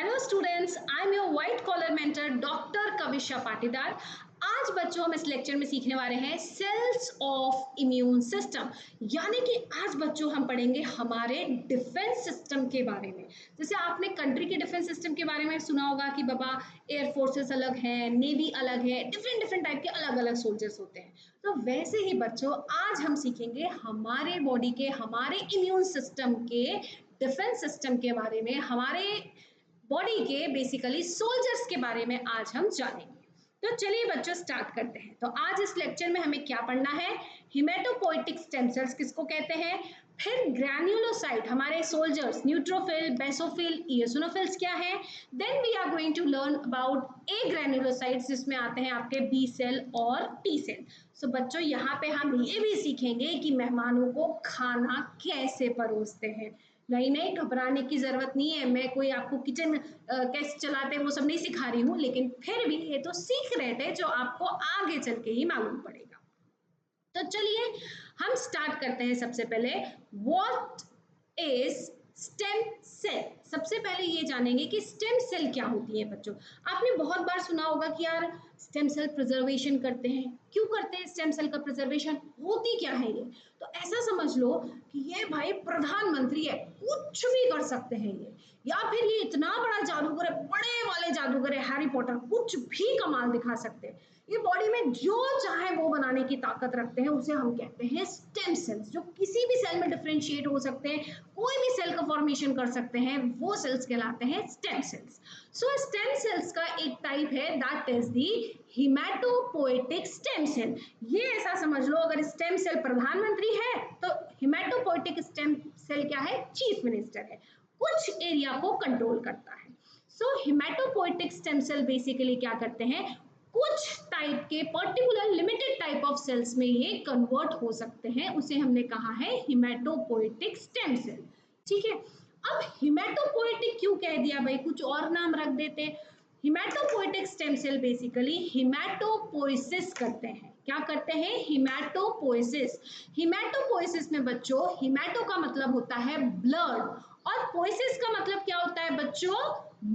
Hello students, I am your white collar mentor doctor Kavisha Patidar. आज बच्चों हम इस लेक्चर में सीखने वाले हैं सेल्स ऑफ इम्यून सिस्टम, यानी कि आज बच्चों हम पढ़ेंगे हमारे डिफेंस सिस्टम के बारे में। जैसे आपने कंट्री के डिफेंस सिस्टम के बारे में सुना होगा कि बाबा एयर फोर्सेस अलग हैं, नेवी अलग है, डिफरेंट डिफरेंट टाइप के अलग अलग सोल्जर्स होते हैं। तो वैसे ही बच्चों आज हम सीखेंगे हमारे बॉडी के, हमारे इम्यून सिस्टम के डिफेंस सिस्टम के बारे में, हमारे बॉडी के बेसिकली सोल्जर्स के बारे में आज हम जानेंगे। तो चलिए बच्चों स्टार्ट करते हैं। तो आज इस लेक्चर में हमें क्या पढ़ना है? हिमेटोपोइटिक स्टेम सेल्स किसको कहते हैं, फिर ग्रैन्युलोसाइट हमारे सोल्जर्स, न्यूट्रोफिल, बेसोफिल, इओसिनोफिल्स क्या है, then we are going to learn about a granulocytes जिसमें आते हैं आपके बी सेल और टी सेल। सो बच्चों यहाँ पे हम ये भी सीखेंगे कि मेहमानों को खाना कैसे परोसते हैं। नहीं घबराने की जरूरत नहीं है, मैं कोई आपको किचन कैसे चलाते हैं वो सब नहीं सिखा रही हूँ, लेकिन फिर भी ये तो सीख रहे थे जो आपको आगे चल के ही मालूम पड़ेगा। तो चलिए हम स्टार्ट करते हैं। सबसे पहले व्हाट इज स्टेम सेल। सबसे पहले ये जानेंगे कि स्टेम सेल क्या होती है। बच्चों आपने बहुत बार सुना होगा कि यार स्टेम सेल प्रिजर्वेशन करते हैं। क्यों करते हैं स्टेम सेल का प्रिजर्वेशन, होती क्या है ये? तो ऐसा समझ लो कि ये भाई प्रधानमंत्री है, कुछ भी कर सकते हैं ये, या फिर ये इतना बड़ा जादूगर है, बड़े वाले जादूगर है हैरी पॉटर, कुछ भी कमाल दिखा सकते हैं। ये बॉडी में जो चाहे वो बनाने की ताकत रखते हैं, उसे हम कहते हैं स्टेम सेल्स, जो किसी भी सेल में डिफरेंशिएट हो सकते हैं, कोई भी सेल का फॉर्मेशन कर सकते हैं, वो सेल्स कहलाते हैं stem cells. So stem cells का एक टाइप है that is the hematopoietic stem cell. ये ऐसा समझ लो, अगर स्टेम सेल प्रधानमंत्री है तो हिमेटोपोएटिक स्टेम सेल क्या है, चीफ मिनिस्टर है, कुछ एरिया को कंट्रोल करता है। So hematopoietic stem cell basically क्या करते हैं, कुछ टाइप के particular limited type of cells में ये कन्वर्ट हो सकते हैं, उसे हमने कहा है हिमेटोपोएटिक स्टेम सेल। ठीक है, अब हिमेटोपोएटिक क्यों कह दिया भाई, कुछ और नाम रख देते। Haematopoietic stem cell basically haematopoiesis करते हैं। क्या करते हैं? हिमेटोपोइसिस। हिमेटोपोइसिस में बच्चों हिमेटो का मतलब होता है ब्लड, और पोइसिस का मतलब क्या होता है बच्चों,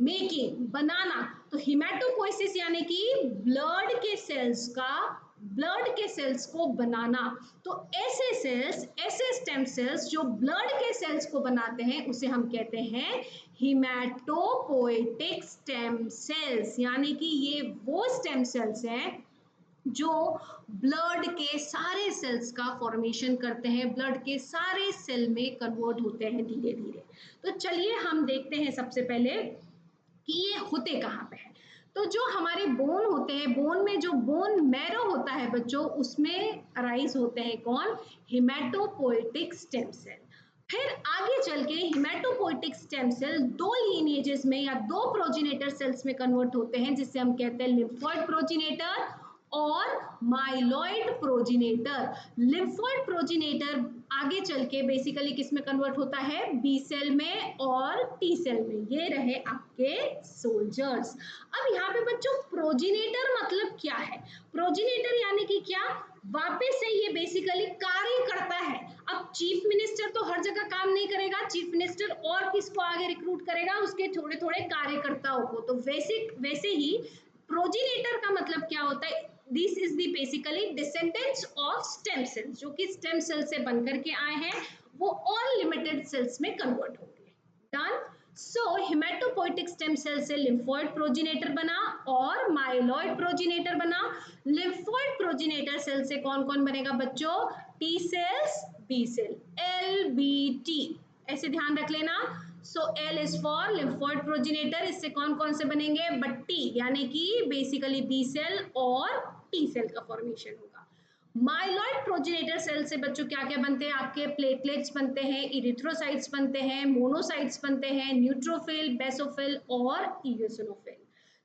मेकिंग, बनाना। तो हिमेटोपोइसिस यानी कि ब्लड के सेल्स का, ब्लड के सेल्स को बनाना। तो ऐसे सेल्स, ऐसे स्टेम सेल्स जो ब्लड के सेल्स को बनाते हैं, उसे हम कहते हैं हिमेटोपोएटिक स्टेम सेल्स। यानी कि ये वो स्टेम सेल्स हैं जो ब्लड के सारे सेल्स का फॉर्मेशन करते हैं, ब्लड के सारे सेल में कन्वर्ट होते हैं धीरे धीरे। तो चलिए हम देखते हैं सबसे पहले कि ये होते कहाँ पे है। तो जो हमारे बोन होते हैं, बोन में जो बोन मैरो होता है बच्चों, उसमें अराइज होते हैं कौन, हिमेटोपोएटिक स्टेम सेल। फिर आगे चल के हिमेटोपोएटिक स्टेम सेल दो लीनिएजेस में या दो प्रोजिनेटर सेल्स में कन्वर्ट होते हैं, जिसे हम कहते हैं लिम्फोइड प्रोजिनेटर और माइलॉइड प्रोजिनेटर। लिम्फोइड प्रोजिनेटर आगे चल के बेसिकली किस में कन्वर्ट होता है, बी सेल में और टी सेल में। ये रहे आपके सोल्जर्स। अब यहाँ पे बच्चों प्रोजिनेटर मतलब क्या है? प्रोजिनेटर यानी कि क्या, वापस से ये बेसिकली कार्य करता है। अब चीफ मिनिस्टर तो हर जगह काम नहीं करेगा, चीफ मिनिस्टर और किसको आगे रिक्रूट करेगा, उसके थोड़े थोड़े कार्यकर्ताओं को। तो वैसे ही प्रोजिनेटर का मतलब क्या होता है, this is the basically descendants of stem cells, जो कि स्टेम सेल से बनकर के आए हैं, वो ऑल लिमिटेड सेल्स में कन्वर्ट होंगे। Done. So hematopoietic stem cell से लिम्फोइड प्रोजिनेटर बना और माइलॉइड प्रोजिनेटर बना। लिम्फोइड प्रोजिनेटर सेल से कौन कौन बनेगा बच्चों, T cells, B cell, LBT, ऐसे ध्यान रख लेना। So L is for lymphoid progenitor, इससे कौन कौन से बनेंगे, बट्टी, यानी कि बेसिकली बी सेल और टी सेल का फॉर्मेशन होगा। माइलॉइड प्रोजिनेटर सेल से बच्चों क्या क्या बनते हैं, आपके प्लेटलेट्स बनते हैं, इरिथ्रोसाइट्स बनते हैं, मोनोसाइट्स बनते हैं, न्यूट्रोफिल, बेसोफिल और इओसिनोफिल।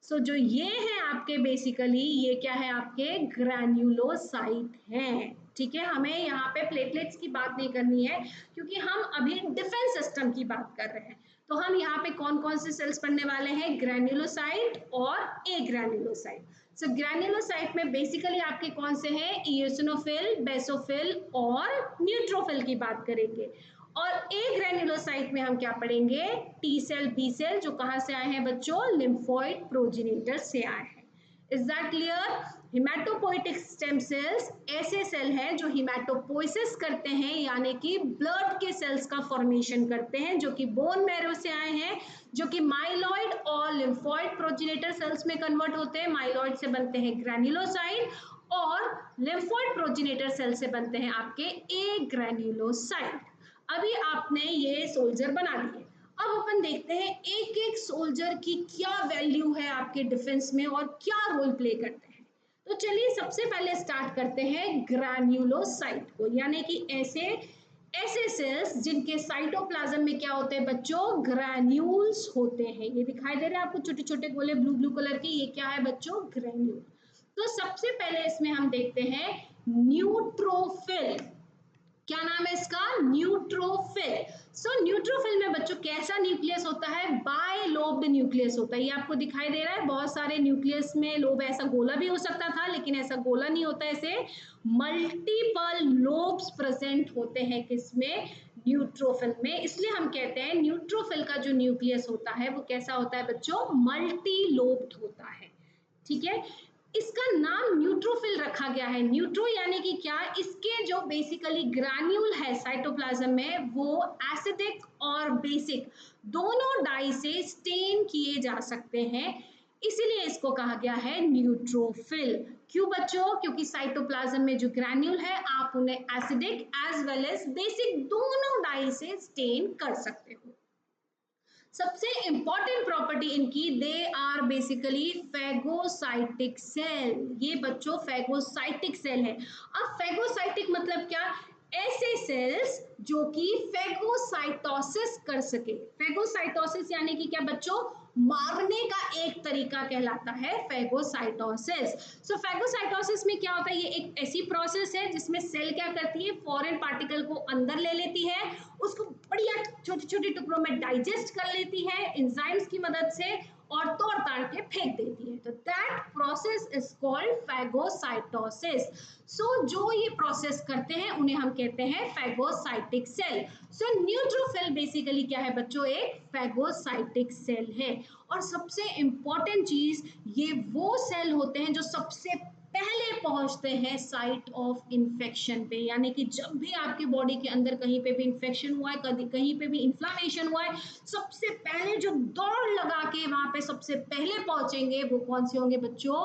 सो जो ये है आपके बेसिकली, ये क्या है, आपके ग्रैन्युलोसाइट हैं। ठीक है, हमें यहाँ पे प्लेटलेट्स की बात नहीं करनी है क्योंकि हम अभी डिफेंस सिस्टम की बात कर रहे हैं। तो हम यहाँ पे कौन कौन से सेल्स पढ़ने वाले हैं, ग्रैन्युलोसाइट और ए ग्रैन्युलोसाइट। सो ग्रैन्युलोसाइट में बेसिकली आपके कौन से हैं, इओसिनोफिल, बेसोफिल और न्यूट्रोफिल की बात करेंगे। और ए ग्रेन्युलोसाइट में हम क्या पढ़ेंगे, टी सेल, बी सेल, जो कहां से आए हैं बच्चों, लिम्फोइड प्रोजेनिटर से आए हैं। Is that clear? Hematopoietic stem cells ऐसे सेल हैं जो हिमेटोपोइसिस करते हैं, यानी कि ब्लड के सेल्स का फॉर्मेशन करते हैं, जो कि बोन मैरो से आए हैं, जो कि माइलॉइड और लिम्फोइड प्रोजेनेटर सेल्स में कन्वर्ट होते हैं। माइलॉइड से बनते हैं ग्रैन्युलोसाइट और लिम्फोइड प्रोजेनेटर सेल से बनते हैं आपके ए ग्रैन्युलोसाइट। अभी आपने ये सोल्जर बना दिए। अब अपन देखते हैं एक एक सोल्जर की क्या वैल्यू है आपके डिफेंस में और क्या रोल प्ले करते हैं। तो चलिए सबसे पहले स्टार्ट करते हैं ग्रैन्युलोसाइट को, यानी कि ऐसे ऐसे सेल्स जिनके साइटोप्लाज्म में क्या होते हैं बच्चों, ग्रैन्यूल्स होते हैं। ये दिखाई दे रहे हैं आपको छोटे छोटे गोले ब्लू ब्लू कलर के, ये क्या है बच्चों, ग्रैन्यूल। तो सबसे पहले इसमें हम देखते हैं न्यूट्रोफिल। क्या नाम है इसका, न्यूट्रोफिल। सो न्यूट्रोफिल में बच्चों कैसा न्यूक्लियस होता है, बायलोब्ड न्यूक्लियस होता है। ये आपको दिखाई दे रहा है, बहुत सारे न्यूक्लियस में लोब, ऐसा गोला भी हो सकता था लेकिन ऐसा गोला नहीं होता, ऐसे मल्टीपल लोब्स प्रेजेंट होते हैं किसमें, न्यूट्रोफिल में। इसलिए हम कहते हैं न्यूट्रोफिल का जो न्यूक्लियस होता है वो कैसा होता है बच्चों, मल्टी लोब्ड होता है। ठीक है, इसका नाम न्यूट्रोफिल रखा गया है। न्यूट्रो यानी कि क्या, इसके जो बेसिकली ग्रैन्यूल है साइटोप्लाज्म में वो एसिडिक और बेसिक दोनों डाई से स्टेन किए जा सकते हैं, इसीलिए इसको कहा गया है न्यूट्रोफिल। क्यों बच्चों, क्योंकि साइटोप्लाज्म में जो ग्रैन्यूल है आप उन्हें acidic as well as basic दोनों डाई से स्टेन कर सकते हो। सबसे इंपॉर्टेंट प्रॉपर्टी इनकी, they are basically phagocytic cell. ये बच्चों फेगोसाइटिक सेल है। अब फेगोसाइटिक मतलब क्या, ऐसे सेल्स जो कि फेगोसाइटोसिस कर सके। फेगोसाइटोसिस यानी कि क्या बच्चों, मारने का एक तरीका कहलाता है फेगोसाइटोसिस। सो फेगोसाइटोसिस में क्या होता है, ये एक ऐसी प्रोसेस है जिसमें सेल क्या करती है, फॉरेन पार्टिकल को अंदर ले लेती है, उसको बढ़िया छोटे छोटे टुकड़ों में डाइजेस्ट कर लेती है एंजाइम्स की मदद से और तोड़ ताड़ के फेंक देती है। तो that process is called phagocytosis. So जो ये प्रोसेस करते हैं उन्हें हम कहते हैं phagocytic cell. So neutrophil basically क्या है बच्चों, एक फेगोसाइटिक सेल है। और सबसे इंपॉर्टेंट चीज, ये वो सेल होते हैं जो सबसे पहले पहुंचते हैं साइट ऑफ इंफेक्शन पे, यानी कि जब भी आपकी बॉडी के अंदर कहीं पे भी इंफेक्शन हुआ है, कहीं पे भी इन्फ्लामेशन हुआ है, सबसे पहले जो दौड़ लगा के वहां पे सबसे पहले पहुंचेंगे वो कौन से होंगे बच्चों,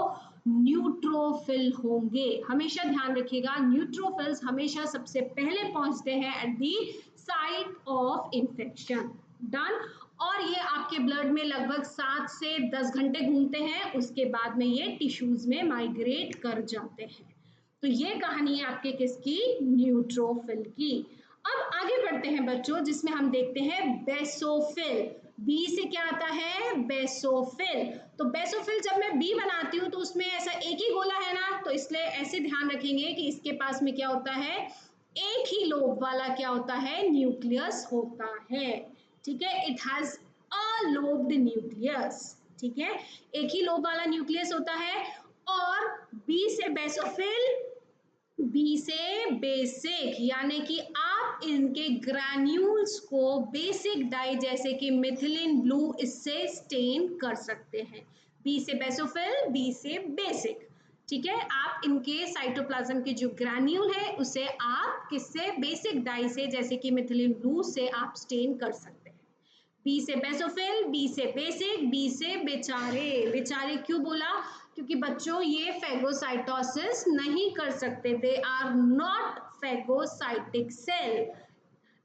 न्यूट्रोफिल होंगे। हमेशा ध्यान रखिएगा, न्यूट्रोफिल्स हमेशा सबसे पहले पहुंचते हैं at the site of infection. Done. और ये आपके ब्लड में लगभग 7 से 10 घंटे घूमते हैं, उसके बाद में ये टिश्यूज में माइग्रेट कर जाते हैं। तो ये कहानी है आपके किसकी, न्यूट्रोफिल की। अब आगे बढ़ते हैं बच्चों, जिसमें हम देखते हैं बेसोफिल। बी से क्या आता है, बेसोफिल। तो बेसोफिल जब मैं बी बनाती हूँ तो उसमें ऐसा एक ही गोला है ना, तो इसलिए ऐसे ध्यान रखेंगे कि इसके पास में क्या होता है, एक ही लोब वाला क्या होता है, न्यूक्लियस होता है। ठीक है, it has a lobed nucleus. ठीक है, एक ही लोब वाला न्यूक्लियस होता है। और बी से बेसोफिल, बी से बेसिक, यानी कि आप इनके ग्रैन्यूल्स को बेसिक डाई जैसे कि मिथिलिन ब्लू इससे स्टेन कर सकते हैं। बी से बेसोफिल, बी से बेसिक। ठीक है, आप इनके साइटोप्लाज्म के जो ग्रैन्यूल है उसे आप किससे, बेसिक डाई से जैसे कि मिथिलिन ब्लू से आप स्टेन कर सकते हैं। बी से बेसोफिल, बी से बेसिक, बी से बेचारे। बेचारे क्यों बोला, क्योंकि बच्चों ये फेगोसाइटोसिस नहीं कर सकते, they are not phagocytic cell.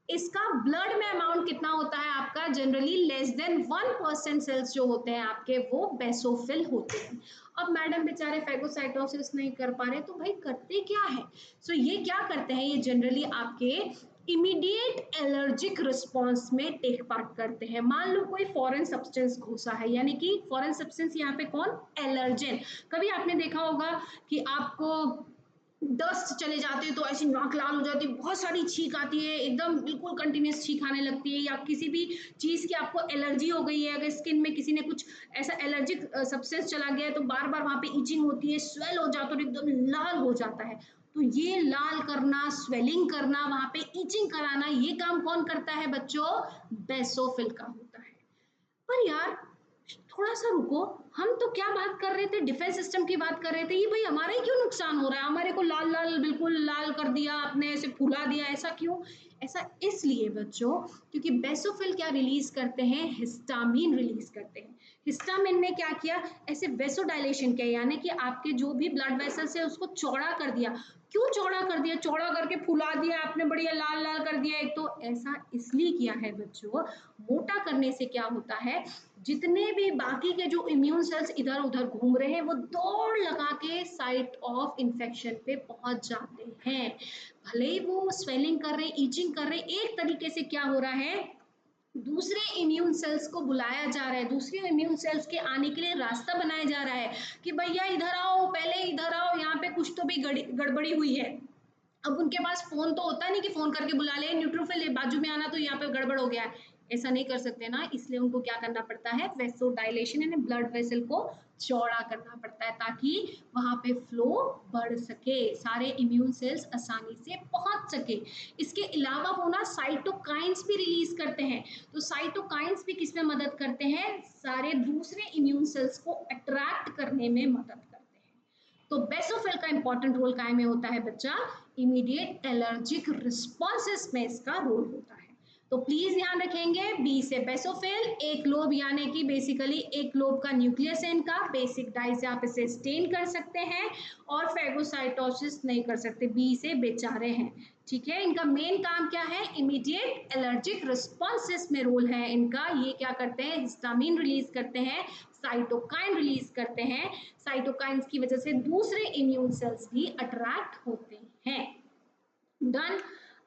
इसका ब्लड में अमाउंट कितना होता है आपका, जनरली लेस देन 1% सेल्स जो होते हैं आपके वो बेसोफिल होते हैं। अब मैडम बेचारे फेगोसाइटोसिस नहीं कर पा रहे, तो भाई करते क्या है, सो ये क्या करते हैं, ये जनरली आपके इमीडिएट एलर्जिक रिस्पॉन्स में टेक पार्ट करते हैं। मान लो कोई फॉरेन सब्सटेंस घुसा है, यानी कि फॉरेन सब्सटेंस यहाँ पे कौन, एलर्जेन। कभी आपने देखा होगा कि आपको डस्ट चले जाते हैं तो ऐसी नाक लाल हो जाती है, बहुत सारी छींक आती है, एकदम बिल्कुल कंटिन्यूस छींक आने लगती है, या किसी भी चीज़ की आपको एलर्जी हो गई है, अगर स्किन में किसी ने कुछ ऐसा एलर्जिक सब्सटेंस चला गया है तो बार बार वहाँ पे इचिंग होती है, स्वेल हो जाता है और एकदम लाल हो जाता है। तो ये लाल करना, स्वेलिंग करना, वहां पे ईचिंग कराना, ये काम कौन करता है बच्चों? बेसोफिल का होता है। पर यार थोड़ा सा रुको, हम तो क्या बात कर रहे थे? डिफेंस सिस्टम की बात कर रहे थे। ये भाई हमारा ही क्यों नुकसान हो रहा है? हमारे को लाल लाल बिल्कुल लाल कर दिया आपने, ऐसे फुला दिया, ऐसा क्यों? ऐसा इसलिए बच्चों क्योंकि बेसोफिल क्या रिलीज करते हैं? हिस्टामिन रिलीज करते हैं। हिस्टामिन ने क्या किया? ऐसे वेसोडाइलेशन किया, यानी कि आपके जो भी ब्लड वेसल्स है उसको चौड़ा कर दिया। क्यों चौड़ा कर दिया? चौड़ा करके फुला दिया आपने, बढ़िया लाल लाल कर दिया। एक तो ऐसा इसलिए किया है बच्चों, मोटा करने से क्या होता है, जितने भी बाकी के जो इम्यून सेल्स इधर उधर घूम रहे हैं वो दौड़ लगा के साइट ऑफ इंफेक्शन पे पहुंच जाते हैं। भले ही वो स्वेलिंग कर रहे, ईचिंग कर रहे, एक तरीके से क्या हो रहा है, दूसरे इम्यून सेल्स को बुलाया जा रहा है, दूसरे इम्यून सेल्स के आने के लिए रास्ता बनाया जा रहा है कि भैया इधर आओ, पहले इधर आओ, यहाँ पे कुछ तो भी गड़बड़ी हुई है। अब उनके पास फोन तो होता नहीं कि फोन करके बुला ले, न्यूट्रोफिल बाजू में आना, तो यहाँ पे गड़बड़ हो गया है, ऐसा नहीं कर सकते ना। इसलिए उनको क्या करना पड़ता है? वेसोडाइलेशन, यानी ब्लड वेसल को चौड़ा करना पड़ता है ताकि वहां पे फ्लो बढ़ सके, सारे इम्यून सेल्स आसानी से पहुंच सके। इसके अलावा वो ना साइटोकाइंस भी रिलीज करते हैं। तो साइटोकाइंस भी किसमें मदद करते हैं? सारे दूसरे इम्यून सेल्स को अट्रैक्ट करने में मदद करते हैं। तो बेसोफिल का इंपॉर्टेंट रोल काय में होता है बच्चा? इमीडिएट एलर्जिक रिस्पॉन्सेस में इसका रोल होता है। तो प्लीज ध्यान रखेंगे, बी से बेसोफिल, एक लोब यानी कि बेसिकली एक लोब का न्यूक्लियस है इनका, बेसिक डाई से आप इसे स्टेन कर सकते हैं, और फेगोसाइटोसिस नहीं कर सकते, बी से बेचारे हैं। ठीक है, इनका मेन काम क्या है? इमीडिएट एलर्जिक रिस्पॉन्सेस में रोल है इनका। ये क्या करते हैं? हिस्टामिन रिलीज करते हैं, साइटोकाइन रिलीज करते हैं, साइटोकाइंस की वजह से दूसरे इम्यून सेल्स भी अट्रैक्ट होते हैं। डन।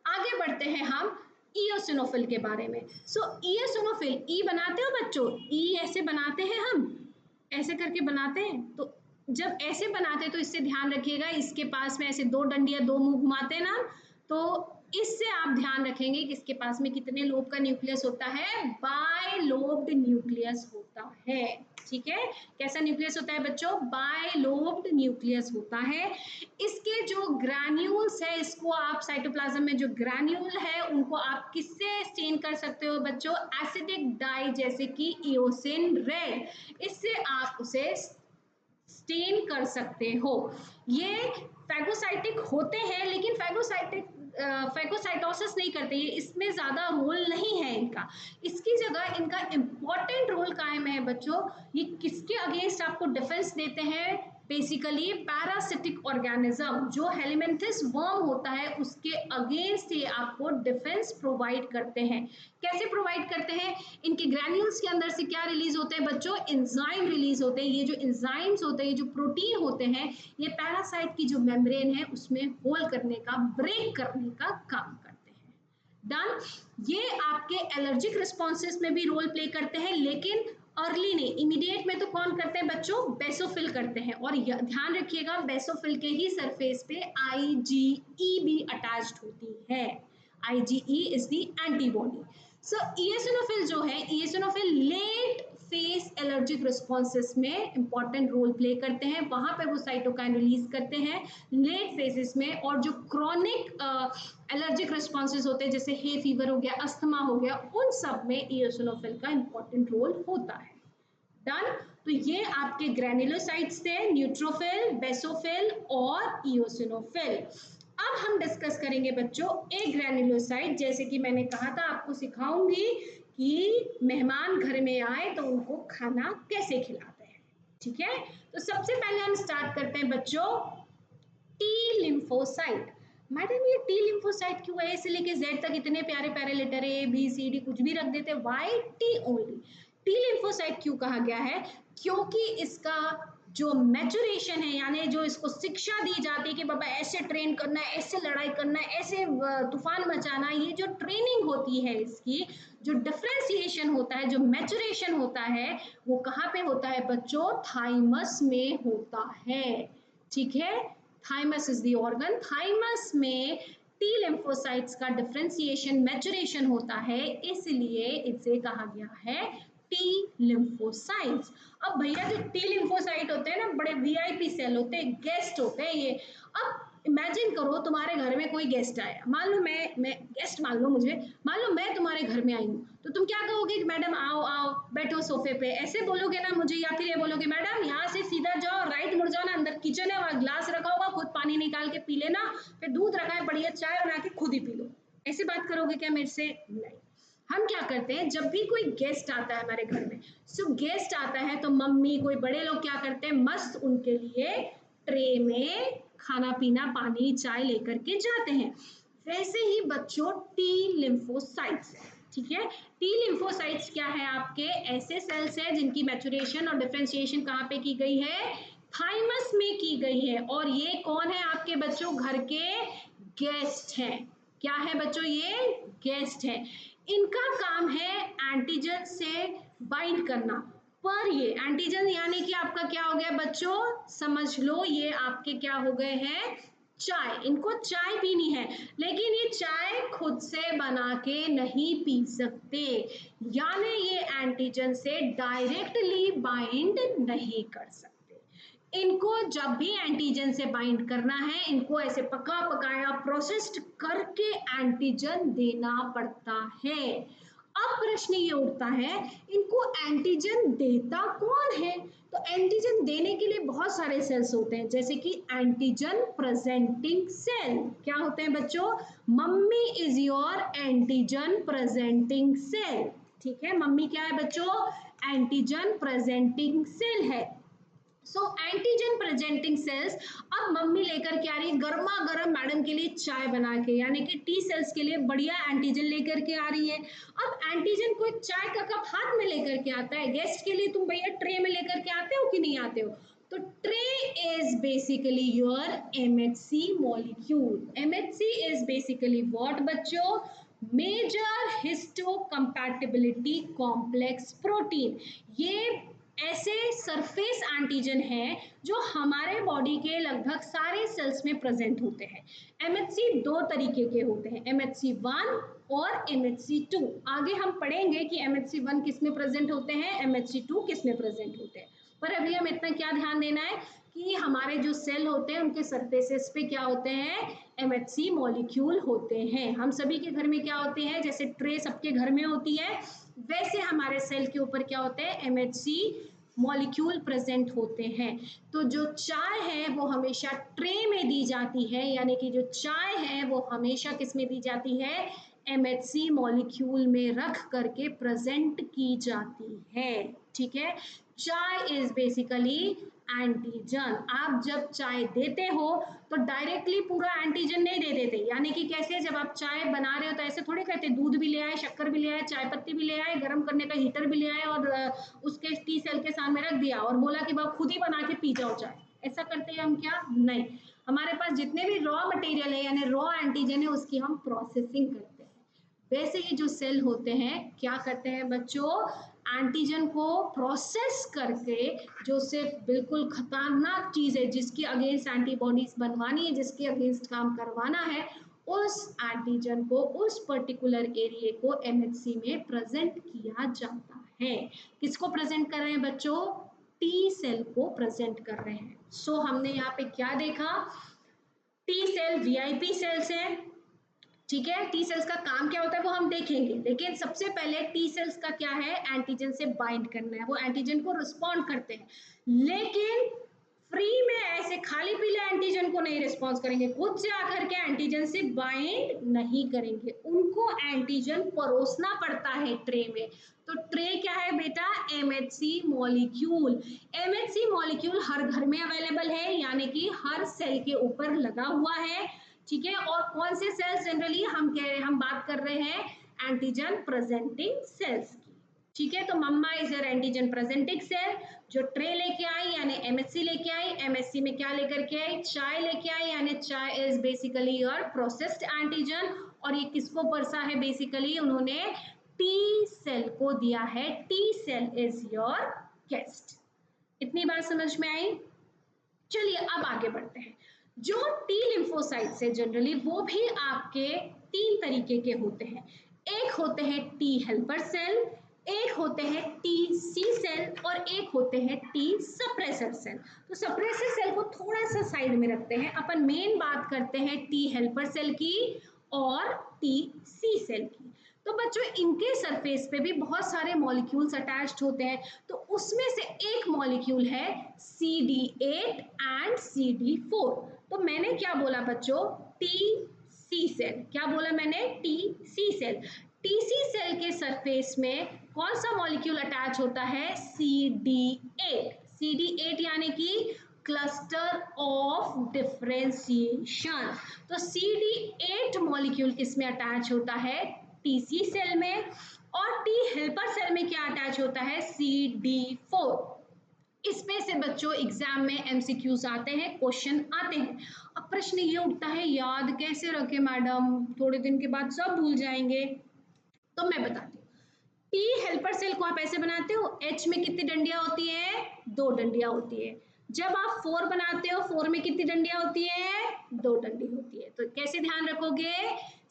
आगे बढ़ते हैं हम इयोसिनोफिल के बारे में। सो इयोसिनोफिल, ई बनाते हो बच्चों? ई ऐसे बनाते हैं हम, ऐसे करके बनाते हैं। तो जब ऐसे बनाते हैं तो इससे ध्यान रखिएगा, इसके पास में ऐसे दो डंडियां, दो मुंह घुमाते हैं ना, तो इससे आप ध्यान रखेंगे कि इसके पास में कितने लोब का न्यूक्लियस होता है? बाइलोब्ड न्यूक्लियस होता है। ठीक है, कैसा न्यूक्लियस होता है बच्चों? बाइलोब्ड न्यूक्लियस होता है। इसके जो ग्रैन्यूल्स है, इसको आप साइटोप्लाज्म में जो ग्रैन्यूल है उनको आप किससे स्टेन कर सकते हो बच्चों? एसिडिक डाई जैसे कि इयोसिन रेड, इससे आप उसे स्टेन कर सकते हो। ये फैगोसाइटिक होते हैं लेकिन फैगोसाइटोसिस नहीं करते, ये इसमें ज्यादा रोल नहीं है इनका। इसकी जगह इनका इंपॉर्टेंट रोल कायम है बच्चों, ये किसके अगेंस्ट आपको डिफेंस देते हैं? बेसिकली पैरासिटिक ऑर्गेनिज्म, जो हेलिमेंथिस वर्म होता है उसके अगेंस्ट ये आपको डिफेंस प्रोवाइड करते हैं। कैसे प्रोवाइड करते हैं? इनके ग्रैन्यूल्स के अंदर से क्या रिलीज होते हैं बच्चों? एंजाइम रिलीज होते हैं। ये जो एंजाइम्स होते हैं, ये जो प्रोटीन होते हैं, ये पैरासाइट की जो मेम्ब्रेन है उसमें होल करने का, ब्रेक करने का काम करते हैं। डन। ये आपके एलर्जिक रिस्पॉन्सेस में भी रोल प्ले करते हैं, लेकिन अर्ली नहीं, इमीडिएट में तो कौन करते हैं बच्चों? बेसोफिल करते हैं। और ध्यान रखिएगा, बेसोफिल के ही सरफेस पे आईजीई भी अटैच्ड होती है। IgE is the antibody. So eosinophil जो है, eosinophil late phase allergic responses में इंपॉर्टेंट रोल प्ले करते हैं, वहां पे वो साइटोकाइन रिलीज करते हैं लेट फेजेस में। और जो क्रॉनिक एलर्जिक रिस्पॉन्सेस होते हैं जैसे हे फीवर हो गया, अस्थमा हो गया, उन सब में इयोसिनोफिल का इंपॉर्टेंट रोल होता है। डन। तो ये आपके ग्रैन्युलोसाइट्स थे, न्यूट्रोफिल, बेसोफिल और इयोसिनोफिल। अब हम डिस्कस करेंगे बच्चों एक ग्रैन्युलोसाइट, जैसे कि मैंने कहा था आपको सिखाऊंगी कि मेहमान घर में आए तो उनको खाना कैसे खिलाते हैं। ठीक है, तो सबसे पहले हम स्टार्ट करते हैं बच्चों टी लिम्फोसाइट। मैडम ये टी लिम्फोसाइट क्यों है? से लेके जेड तक इतने प्यारे प्यारे letter A B C D कुछ भी रख देते, why T only? T lymphocyte क्यों कहा गया है? क्योंकि इसका जो मैचुरेशन है, यानी जो इसको शिक्षा दी जाती है कि बाबा ऐसे ट्रेन करना है, ऐसे लड़ाई करना है, ऐसे तूफान मचाना, ये जो ट्रेनिंग होती है इसकी, जो डिफरेंशिएशन होता है, जो मैचुरेशन होता है, वो कहाँ पे होता है बच्चों? थाइमस में होता है। ठीक है, thymus is the organ, thymus में टी लिम्फोसाइट्स का डिफरेंशिएशन, मैचुरेशन होता है, इसलिए इसे कहा गया है टी लिम्फोसाइट्स। अब भैया जो टी लिम्फोसाइट होते हैं ना, बड़े वीआईपी सेल होते हैं, गेस्ट होते हैं ये। अब इमेजिन करो तुम्हारे घर में कोई गेस्ट आया, मान लो मैं गेस्ट मान लो मुझे, मान लो मैं तुम्हारे घर में आई हूँ, तो तुम क्या कहोगे कि मैडम आओ आओ बैठो सोफे पे, ऐसे बोलोगे ना मुझे, या फिर ये बोलोगे मैडम यहाँ से सीधा जाओ राइट मुड़ जाओ ना, अंदर किचन है वहाँ ग्लास रखा होगा, खुद पानी निकाल के पी लेना, फिर दूध रखा है बढ़िया चाय बना के खुद ही पी लो, ऐसी बात करोगे क्या मेरे से? नहीं। हम क्या करते हैं जब भी कोई गेस्ट आता है हमारे घर में, सो गेस्ट आता है तो मम्मी कोई बड़े लोग क्या करते हैं, मस्त उनके लिए ट्रे में खाना पीना पानी चाय लेकर के जाते हैं। वैसे ही बच्चों टी लिम्फोसाइट्स है, ठीक है। टी लिम्फोसाइट्स क्या है, आपके ऐसे सेल्स है जिनकी मैच्योरेशन और डिफरेंशिएशन कहाँ पे की गई है, थाइमस में की गई है। और ये कौन है आपके बच्चों, घर के गेस्ट हैं। क्या है बच्चों, ये गेस्ट है। इनका काम है एंटीजन से बाइंड करना, पर ये एंटीजन यानी कि आपका क्या हो गया बच्चों, समझ लो ये आपके क्या हो गए हैं, चाय। इनको चाय पीनी है, लेकिन ये चाय खुद से बना के नहीं पी सकते, यानी ये एंटीजन से डायरेक्टली बाइंड नहीं कर सकते। इनको जब भी एंटीजन से बाइंड करना है, इनको ऐसे पका पकाया प्रोसेस्ड करके एंटीजन देना पड़ता है। अब प्रश्न ये उठता है, इनको एंटीजन देता कौन है? तो एंटीजन देने के लिए बहुत सारे सेल्स होते हैं, जैसे कि एंटीजन प्रेजेंटिंग सेल। क्या होते हैं बच्चों, mummy is your antigen presenting cell, ठीक है। मम्मी क्या है बच्चों, एंटीजन प्रेजेंटिंग सेल है। सो एंटीजन प्रेजेंटिंग सेल्स, अब मम्मी लेकर के आ रही है गर्मा गर्म मैडम के लिए चाय बना के, यानी कि टी सेल्स के लिए बढ़िया एंटीजन लेकर के आ रही है। अब एंटीजन कोई चाय का कप हाथ में लेकर के आता है, गेस्ट के लिए तुम भैया ट्रे में लेकर के आते हो कि नहीं आते हो? तो tray is basically your MHC molecule. MHC is basically what बच्चों, मेजर हिस्टोकम्पैटिबिलिटी कॉम्प्लेक्स प्रोटीन। ये ऐसे सरफेस एंटीजन हैं जो हमारे बॉडी के लगभग सारे सेल्स में प्रेजेंट होते हैं। एमएचसी दो तरीके के होते हैं, एमएचसी 1 और एमएचसी 2। आगे हम पढ़ेंगे कि एमएचसी 1 किस में प्रेजेंट होते हैं, एमएचसी 2 किस में प्रेजेंट होते हैं। पर अभी हम इतना क्या ध्यान देना है कि हमारे जो सेल होते हैं उनके सरफेसेस पे क्या होते हैं, एमएचसी मॉलिक्यूल होते हैं। हम सभी के घर में क्या होते हैं, जैसे ट्रे सबके घर में होती है, वैसे हमारे सेल के ऊपर क्या होते हैं, एमएचसी मॉलिक्यूल प्रेजेंट होते हैं। तो जो चाय है वो हमेशा ट्रे में दी जाती है, यानी कि जो चाय है वो हमेशा किस में दी जाती है, एमएचसी मॉलिक्यूल में रख करके प्रेजेंट की जाती है, ठीक है। चाय इज बेसिकली एंटीजन। आप जब चाय देते हो तो डायरेक्टली पूरा एंटीजन नहीं दे देते, यानी कि कैसे, जब आप चाय बना रहे हो तो ऐसे थोड़े कहते, दूध भी ले आए, शक्कर भी ले आए, चाय पत्ती भी ले आए, गर्म करने का हीटर भी ले आए और उसके टी सेल के सामने रख दिया और बोला कि वह खुद ही बना के पी जाओ चाय। ऐसा करते हैं हम क्या? नहीं। हमारे पास जितने भी रॉ मटेरियल है यानी रॉ एंटीजन है उसकी हम प्रोसेसिंग करते हैं। वैसे ही जो सेल होते हैं क्या करते हैं बच्चों, एंटीजन को प्रोसेस करके, जो सिर्फ बिल्कुल खतरनाक चीज है जिसके अगेंस्ट एंटीबॉडीज बनवानी है, जिसके अगेंस्ट काम करवाना है, उस एंटीजन को, उस पर्टिकुलर एरिया को एमएचसी में प्रेजेंट किया जाता है। किसको प्रेजेंट कर रहे हैं बच्चों, टी सेल को प्रेजेंट कर रहे हैं। सो हमने यहाँ पे क्या देखा, टी सेल वीआईपी सेल्स है, ठीक है। टी सेल्स का काम क्या होता है वो हम देखेंगे, लेकिन सबसे पहले टी सेल्स का क्या है, एंटीजन से बाइंड करना है, वो एंटीजन को रिस्पॉन्ड करते हैं, लेकिन फ्री में ऐसे खाली पीले एंटीजन को नहीं रिस्पॉन्स करेंगे, खुद से आकर के एंटीजन से बाइंड नहीं करेंगे, उनको एंटीजन परोसना पड़ता है ट्रे में। तो ट्रे क्या है बेटा, एमएचसी मॉलिक्यूल। एमएचसी मॉलिक्यूल हर घर में अवेलेबल है, यानी कि हर सेल के ऊपर लगा हुआ है, ठीक है। और कौन से सेल्स, जनरली हम बात कर रहे हैं एंटीजन प्रेजेंटिंग सेल्स की, ठीक है। तो मम्मा is your antigen presenting cell, जो ट्रे लेके आई यानी एमएचसी लेके आई, एमएचसी में क्या लेकर के आई, चाय लेके आई, यानी चाय is basically your processed antigen. और ये किसको परसा है, बेसिकली उन्होंने टी सेल को दिया है, T cell is your guest. इतनी बात समझ में आई? चलिए अब आगे बढ़ते हैं। जो टी लिम्फोसाइट्स है जनरली वो भी आपके तीन तरीके के होते हैं। एक होते हैं टी हेल्पर सेल, एक होते हैं टी सी सेल और एक होते हैं टी सप्रेसर सेल। तो सप्रेसर सेल को थोड़ा सा साइड में रखते हैं, अपन मेन बात करते हैं टी हेल्पर सेल की और टी सी सेल की। तो बच्चों इनके सरफेस पे भी बहुत सारे मॉलिक्यूल्स अटैच्ड होते हैं, तो उसमें से एक मॉलिक्यूल है CD8 एंड CD4। तो मैंने क्या बोला बच्चों, टी सी सेल, क्या बोला मैंने, T C cell. TC cell के सरफेस में कौन सा मॉलिक्यूल अटैच होता है, CD8। CD8 यानी कि क्लस्टर ऑफ डिफरेंशिएशन। तो CD8 मॉलिक्यूल किस में अटैच होता है, टीसी सेल में, और टी हेल्पर सेल में क्या अटैच होता है, CD4। इसमें से बच्चों एग्जाम में एमसीक्यूज आते हैं, क्वेश्चन आते हैं। अब प्रश्न ये उठता है, याद कैसे रखे मैडम, थोड़े दिन के बाद सब भूल जाएंगे। तो मैं बताती हूँ, टी हेल्पर सेल को आप ऐसे बनाते हो, एच में कितनी डंडियां होती है, 2 डंडियां होती है। जब आप 4 बनाते हो, 4 में कितनी डंडियां होती है, 2 डंडी होती है। तो कैसे ध्यान रखोगे,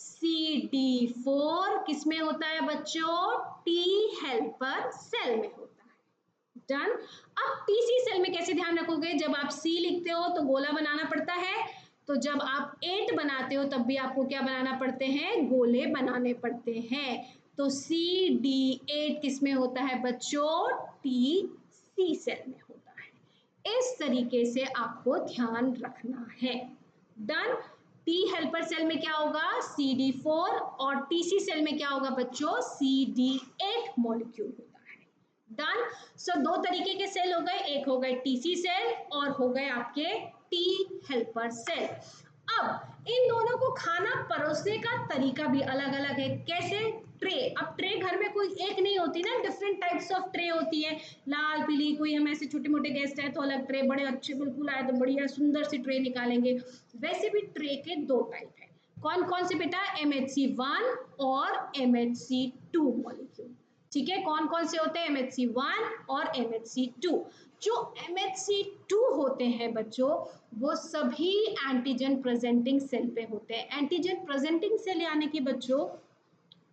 CD4 किस में होता है बच्चों, टी हेल्पर सेल में होता है। डन। अब टीसी सेल में कैसे ध्यान रखोगे, जब आप सी लिखते हो तो गोला बनाना पड़ता है, तो जब आप 8 बनाते हो तब भी आपको क्या बनाना पड़ते हैं, गोले बनाने पड़ते हैं। तो CD8 किस में होता है बच्चों, टी सी सेल में होता है। इस तरीके से आपको ध्यान रखना है। डन। टी हेल्पर सेल में क्या होगा, CD4, और टीसी सेल में क्या होगा बच्चों, CD8 मॉलिक्यूल होता है। डन। सो 2 तरीके के सेल हो गए, एक हो गए टीसी सेल और हो गए आपके टी हेल्पर सेल। अब इन दोनों को खाना परोसने का तरीका भी अलग अलग है। कैसे, ट्रे, अब ट्रे घर में कोई एक नहीं होती ना, डिफरेंट टाइप्स ऑफ ट्रे होती है, लाल पीली, कोई हम ऐसे छोटे मोटे गेस्ट है तो अलग ट्रे, बड़े अच्छे बिल्कुल आए तो बढ़िया सुंदर सी ट्रे निकालेंगे। वैसे भी ट्रे के 2 टाइप है। कौन कौन से बेटा, MHC1 और MHC2 मॉलिक्यूल। ठीक है, कौन कौन से होते हैं, MHC1 और MHC2। जो MHC2 होते हैं बच्चों, वो सभी एंटीजन प्रेजेंटिंग सेल पे होते हैं। एंटीजन प्रेजेंटिंग सेल यानी कि बच्चों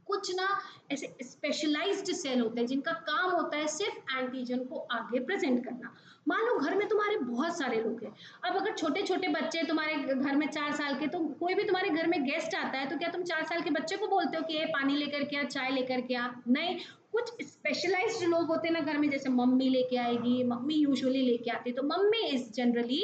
कुछ ना ऐसे स्पेशलाइज्ड सेल होते हैं जिनका काम होता है सिर्फ एंटीजन को आगे प्रेजेंट करना। मान लो घर में तुम्हारे बहुत सारे लोग हैं, अब अगर छोटे छोटे बच्चे तुम्हारे घर में 4 साल के, तो कोई भी तुम्हारे घर में गेस्ट आता है तो क्या तुम 4 साल के बच्चे को बोलते हो कि ये पानी लेकर के आ, चाय लेकर के आ, नहीं। कुछ स्पेशलाइज्ड लोग होते हैं ना घर में, जैसे मम्मी लेके आएगी, मम्मी यूजुअली लेके आती है, तो mummy is generally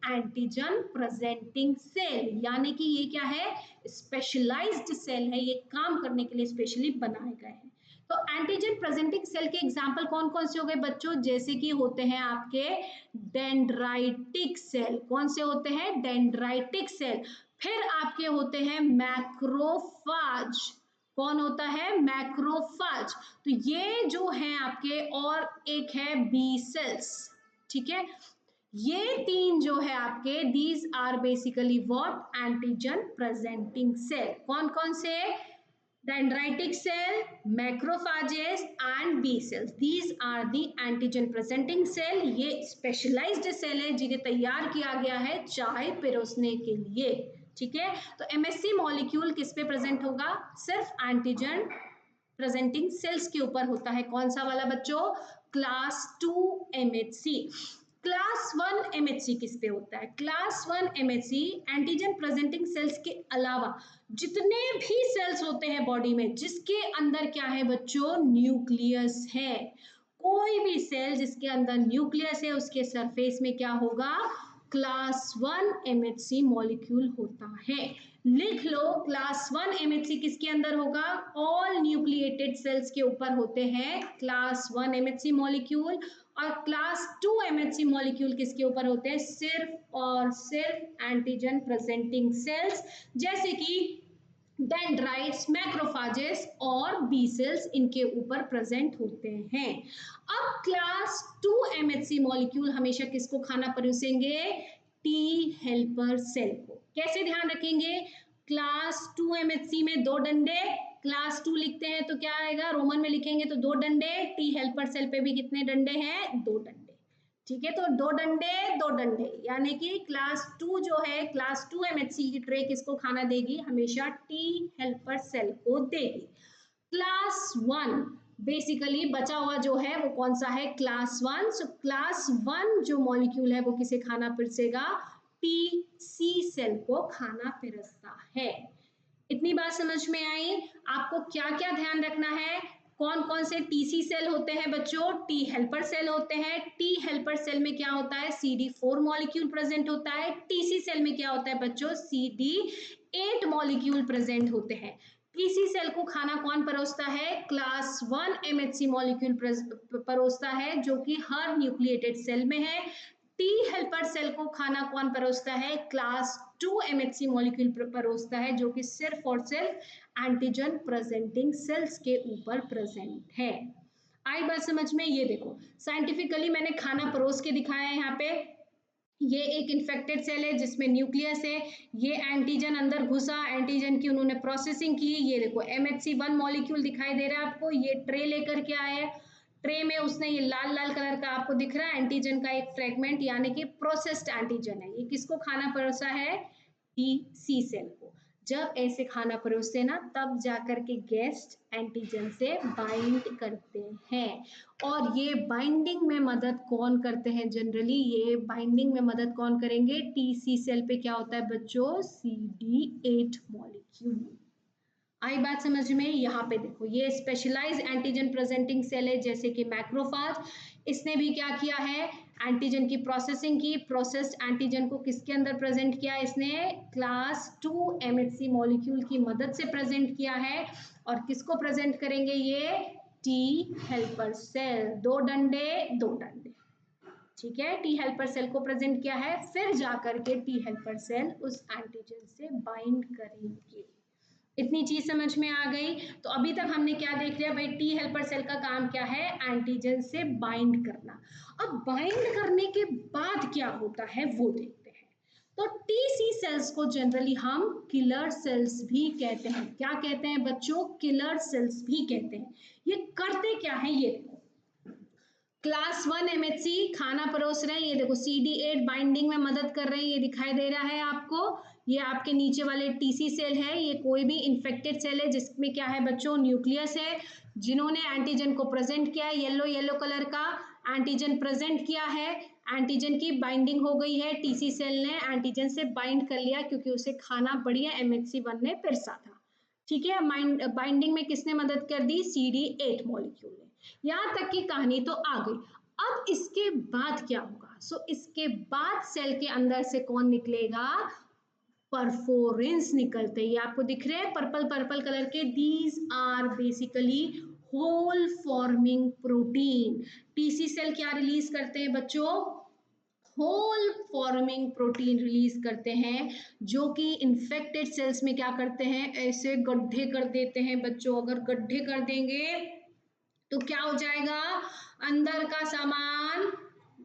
antigen presenting cell, यानी कि ये क्या है, स्पेशलाइज्ड सेल है, ये काम करने के लिए स्पेशली बनाए गए हैं। तो एंटीजन प्रेजेंटिंग सेल के एग्जाम्पल कौन कौन से हो गए बच्चों, जैसे कि होते हैं आपके डेंड्राइटिक सेल, कौन से होते हैं, डेंड्राइटिक सेल। फिर आपके होते हैं मैक्रोफाज, कौन होता है, मैक्रोफाज। तो ये जो है आपके, और एक है बी सेल्स, ठीक है। ये 3 जो है आपके, these are basically what, antigen presenting cell. कौन कौन से, dendritic cell, macrophages and B cells. These are the antigen presenting cell. ये specialized cell है जिन्हें तैयार किया गया है चाय पिरोसने के लिए, ठीक है। तो MSC मॉलिक्यूल किस पे प्रेजेंट होगा, सिर्फ एंटीजन प्रेजेंटिंग सेल्स के ऊपर होता है। कौन सा वाला बच्चों, क्लास 2 MHC। क्लास 1 MHC किस पे होता है, class 1 MHC antigen presenting sales के अलावा जितने भी सेल्स होते हैं बॉडी में जिसके अंदर क्या है बच्चों, न्यूक्लियस है। कोई भी सेल जिसके अंदर न्यूक्लियस है उसके सरफेस में क्या होगा, क्लास 1 MHC मॉलिक्यूल होता है। लिख लो, क्लास 1 MHC किसके अंदर होगा, ऑल न्यूक्लिएटेड सेल्स के ऊपर होते हैं क्लास 1 MHC मॉलिक्यूल, और क्लास 2 MHC मॉलिक्यूल किसके ऊपर होते हैं, सिर्फ और सिर्फ एंटीजन प्रेजेंटिंग सेल्स, जैसे कि डेंड्राइट्स, मैक्रोफाजेस और बी सेल्स, इनके ऊपर प्रेजेंट होते हैं। अब क्लास 2 MHC मॉलिक्यूल हमेशा किसको खाना परोसेंगे, टी हेल्पर सेल को। कैसे ध्यान रखेंगे, क्लास 2 MHC में 2 डंडे, क्लास 2 लिखते हैं तो क्या आएगा, रोमन में लिखेंगे तो 2 डंडे, टी हेल्पर सेल पे भी कितने डंडे हैं, 2 डंडे, ठीक है। तो 2 डंडे 2 डंडे, यानी कि क्लास 2 जो है, क्लास 2 MHC की ट्रे किसको खाना देगी, हमेशा टी हेल्पर सेल को देगी। क्लास 1 बेसिकली बचा हुआ जो है वो कौन सा है, क्लास 1। सो क्लास 1 जो मॉलिक्यूल है वो किसे खाना पिरसेगा, टी सी सेल को खाना पिरसता है। इतनी बात समझ में आई। आपको क्या क्या ध्यान रखना है, कौन कौन से टीसी सेल होते हैं बच्चों, टी हेल्पर सेल होते हैं। टी हेल्पर सेल में क्या होता है, CD4 मॉलिक्यूल प्रेजेंट होता है। टीसी सेल में क्या होता है बच्चों, CD8 मॉलिक्यूल प्रेजेंट होते हैं। टीसी सेल को खाना कौन परोसता है, क्लास 1 MHC मॉलिक्यूल परोसता है जो कि हर न्यूक्लिएटेड सेल में है। टी हेल्पर सेल को खाना कौन परोसता है, क्लास 2 MHC मॉलिक्यूल परोसता है जो कि सिर्फ और सिर्फ एंटीजन प्रेजेंटिंग सेल्स के ऊपर प्रेजेंट है। आई बात समझ में। ये देखो साइंटिफिकली मैंने खाना परोस के दिखाया है। यहाँ पे ये एक इन्फेक्टेड सेल है जिसमें न्यूक्लियस है, ये एंटीजन अंदर घुसा, एंटीजन की उन्होंने प्रोसेसिंग की। ये देखो MHC1 मॉलिक्यूल दिखाई दे रहा है आपको, ये ट्रे लेकर के आए, ट्रे में उसने ये लाल लाल कलर का आपको दिख रहा है एंटीजन का एक फ्रेगमेंट, यानी कि प्रोसेस्ड एंटीजन है। ये किसको खाना परोसा है, टी सेल को। जब ऐसे खाना परोसते ना तब जाकर के गेस्ट एंटीजन से बाइंड करते हैं। और ये बाइंडिंग में मदद कौन करते हैं, जनरली ये बाइंडिंग में मदद कौन करेंगे, टीसी सेल पे क्या होता है बच्चों, CD8 मॉलिक्यूल। आई बात समझ में। यहाँ पे देखो ये स्पेशलाइज एंटीजन प्रेजेंटिंग सेल है जैसे कि मैक्रोफाज। इसने भी क्या किया है, एंटीजन की प्रोसेसिंग की, प्रोसेस्ड एंटीजन को किसके अंदर प्रेजेंट किया, इसने क्लास 2 MHC मॉलिक्यूल की मदद से प्रेजेंट किया है। और किसको प्रेजेंट करेंगे, ये टी हेल्पर सेल, दो डंडे दो डंडे, ठीक है। टी हेल्पर सेल को प्रेजेंट किया है, फिर जाकर के टी हेल्पर सेल उस एंटीजन से बाइंड करेंगे। इतनी चीज समझ में आ गई। तो अभी तक हमने क्या देख लिया भाई, टी हेल्पर सेल का काम क्या है, एंटीजन से बाइंड करना। अब बाइंड करने के बाद क्या होता है वो देखते हैं। तो टीसी सेल्स को जनरली हम किलर सेल्स भी कहते हैं। क्या कहते हैं बच्चों, किलर सेल्स भी कहते हैं। ये करते क्या है, ये देखो क्लास 1 MHC खाना परोस रहे हैं, ये देखो CD8 बाइंडिंग में मदद कर रहे हैं, ये दिखाई दे रहा है आपको। ये आपके नीचे वाले टीसी सेल है, ये कोई भी इन्फेक्टेड सेल है जिसमें क्या है बच्चों, न्यूक्लियस है, जिन्होंने एंटीजन को प्रेजेंट किया है, येलो येलो कलर का एंटीजन प्रेजेंट किया है। एंटीजन की बाइंडिंग हो गई है, टीसी सेल ने एंटीजन से बाइंड कर लिया क्योंकि उसे खाना बढ़िया MHC1 ने पिरसा था, ठीक है। बाइंडिंग में किसने मदद कर दी, CD8 मॉलिक्यूल ने। यहां तक की कहानी तो आ गई। अब इसके बाद क्या होगा, सो इसके बाद सेल के अंदर से कौन निकलेगा, परफोरेंस निकलते हैं। ये आपको दिख रहे हैं पर्पल पर्पल कलर के, these are basically hole forming protein. TC cell क्या रिलीज करते हैं बच्चों, होल फॉर्मिंग प्रोटीन रिलीज करते हैं, जो कि इन्फेक्टेड सेल्स में क्या करते हैं, ऐसे गड्ढे कर देते हैं बच्चों। अगर गड्ढे कर देंगे तो क्या हो जाएगा, अंदर का सामान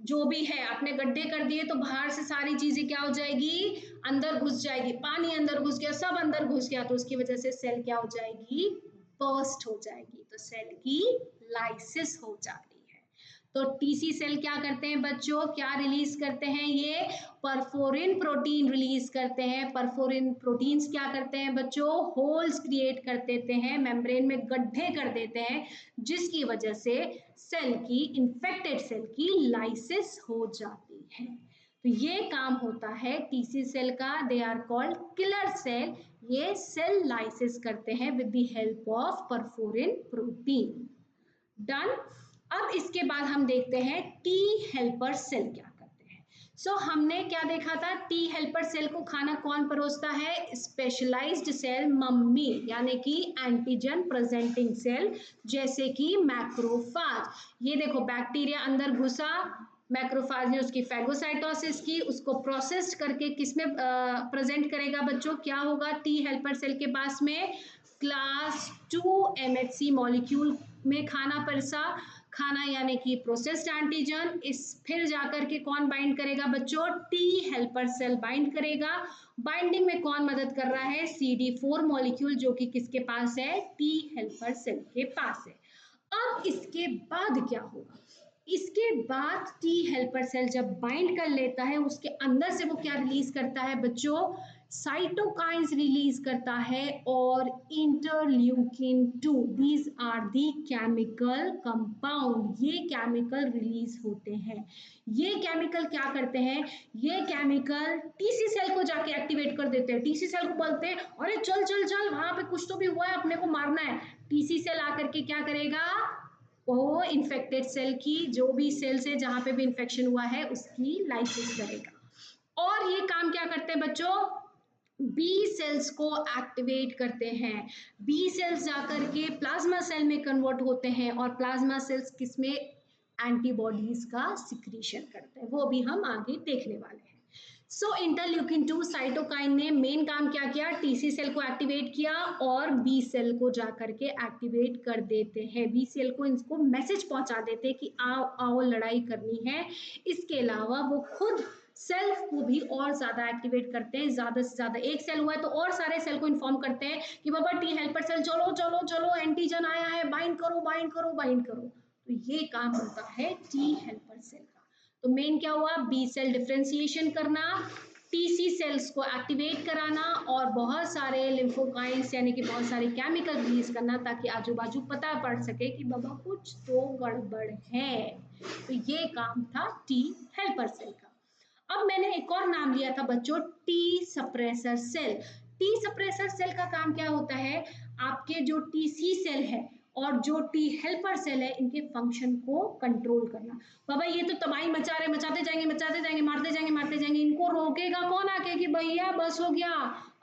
जो भी है आपने गड्ढे कर दिए तो बाहर से सारी चीजें क्या हो जाएगी, अंदर घुस जाएगी। पानी अंदर घुस गया, सब अंदर घुस गया, तो उसकी वजह से सेल क्या हो जाएगी, बर्स्ट हो जाएगी। तो सेल की लाइसिस हो जाती है। तो टीसी सेल क्या करते हैं बच्चों, क्या रिलीज करते हैं, ये परफोरिन प्रोटीन रिलीज करते हैं। परफोरिन प्रोटीन्स क्या करते हैं बच्चों, होल्स क्रिएट कर देते हैं, मेम्ब्रेन में गड्ढे कर देते हैं, जिसकी वजह से सेल की, इन्फेक्टेड सेल की लाइसिस हो जाती है। तो ये काम होता है टीसी सेल का, they are called killer cell. ये सेल लाइसिस करते हैं with the help of perforin protein. Done. अब इसके बाद हम देखते हैं टी हेल्पर सेल क्या करते हैं। सो हमने क्या देखा था, टी हेल्पर सेल को खाना कौन परोसता है, स्पेशलाइज्ड सेल, मम्मी, यानी कि एंटीजन प्रेजेंटिंग सेल जैसे कि मैक्रोफाज। ये देखो बैक्टीरिया अंदर घुसा, मैक्रोफाज ने उसकी फैगोसाइटोसिस की, उसको प्रोसेस करके किसमें प्रेजेंट करेगा बच्चों, क्या होगा, टी हेल्पर सेल के पास में क्लास 2 MHC मॉलिक्यूल में खाना परसा, खाना यानी कि प्रोसेस्ड एंटीजन। इस फिर जाकर के कौन बाइंड करेगा बच्चों, टी हेल्पर सेल बाइंड करेगा। बाइंडिंग में कौन मदद कर रहा है, CD4 मॉलिक्यूल, जो कि किसके पास है, टी हेल्पर सेल के पास है। अब इसके बाद क्या होगा, इसके बाद टी हेल्पर सेल जब बाइंड कर लेता है, उसके अंदर से वो क्या रिलीज करता है बच्चों, साइटोकाइंस रिलीज करता है और interleukin 2, these are the chemical compound, ये केमिकल रिलीज होते हैं। ये केमिकल क्या करते हैं, ये केमिकल टीसी सेल को जाके एक्टिवेट कर देते हैं। टीसी सेल को बोलते हैं अरे चल चल चल वहां पे कुछ तो भी हुआ है, अपने को मारना है। टीसी सेल आकर के क्या करेगा, वो इन्फेक्टेड सेल की, जो भी सेल्स है जहां पे भी इन्फेक्शन हुआ है उसकी लाइसिस करेगा। और ये काम क्या करते हैं बच्चों, बी सेल्स को एक्टिवेट करते हैं। बी सेल्स जाकर के प्लाज्मा सेल में कन्वर्ट होते हैं और प्लाज्मा सेल्स किसमें, एंटीबॉडीज का सिक्रीशन करते हैं, वो भी हम आगे देखने वाले हैं। सो इंटरल्यूकिन 2 साइटोकाइन ने मेन काम क्या किया, टीसी सेल को एक्टिवेट किया और बी सेल को जाकर के एक्टिवेट कर देते हैं। बी सेल को इनको मैसेज पहुंचा देते हैं कि आओ आओ लड़ाई करनी है। इसके अलावा वो खुद सेल्फ को भी और ज्यादा एक्टिवेट करते हैं, ज्यादा से ज्यादा एक सेल हुआ है तो और सारे सेल को इन्फॉर्म करते हैं कि बाबा टी हेल्पर सेल चलो चलो चलो, एंटीजन आया है, बाइंड करो बाइंड करो बाइंड करो। तो ये काम होता है टी हेल्पर सेल का। तो मेन क्या हुआ, बी सेल डिफरेंशिएशन करना, टीसी सेल्स को एक्टिवेट कराना और बहुत सारे लिम्फोकाइंस यानी कि बहुत सारे केमिकल रिलीज करना, ताकि आजू बाजू पता पड़ सके कि बाबा कुछ तो गड़बड़ है। तो ये काम था टी हेल्पर सेल का। अब मैंने एक और नाम लिया था बच्चों, T suppressor cell. T suppressor cell का काम क्या होता है, आपके जो टीसी सेल है और जो टी हेल्पर सेल है, इनके फंक्शन को कंट्रोल करना। बाबा ये तो तबाही मचा रहे, मचाते जाएंगे मारते जाएंगे मारते जाएंगे, इनको रोकेगा कौन आके कि भैया बस हो गया,